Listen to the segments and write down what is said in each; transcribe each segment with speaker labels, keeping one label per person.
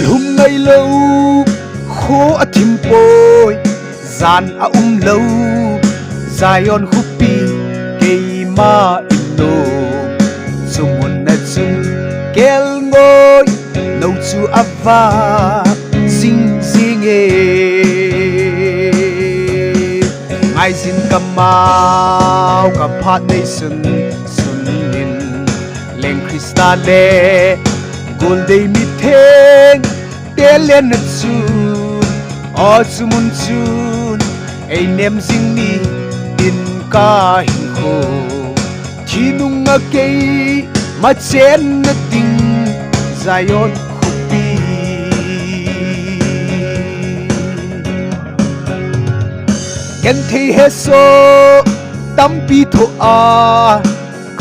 Speaker 1: hum ngay lâu khô a thim bôi gian a lâu Zion hupi kei ma ino sumun na chun kel ngoi no chu ava sing sing ngai sin kamau ka phat nei sun nin leng Krista le gol dei mi theng te len na chun o sumun chun ei nem sing ni in ka hin kho chinung a kei ma chen na ting Zion hupi ken thei he so tampi tho a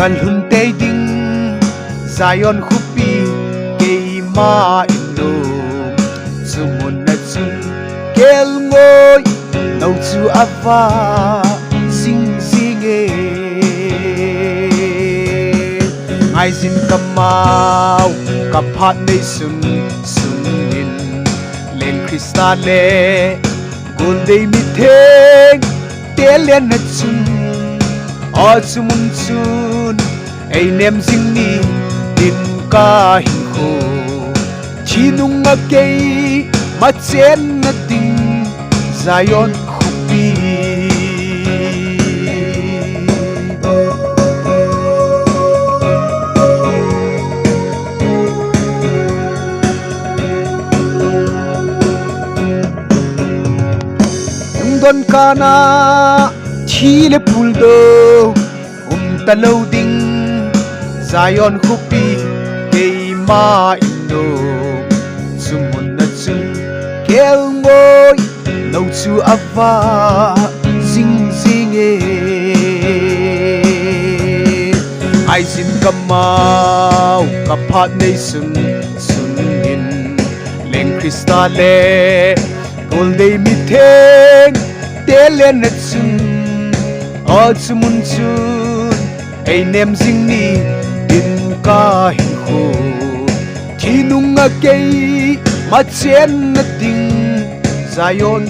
Speaker 1: kan hun te ding Zion hupi kei ma ino sumun na chun kel ngoi no chu ava sing sing ngai sin kamau ka phat nei sun nin len Krista le gol dei mi theng te len na chun o chumun chun ei nem sing ni din ka hin kho chinung a kei ma chen na ting Zion hupi don kana thi le pul do ta lâu ding Zion hupi kei ma ino sumun na chun kel ngoi no chu ava sing sing ai sin kamau ka phat nei sun nin leng Krista le gol dei mi theng te len na chun o chumun chun ei nem sing ni din ka hin kho chinung a kei ma chen na ting Zion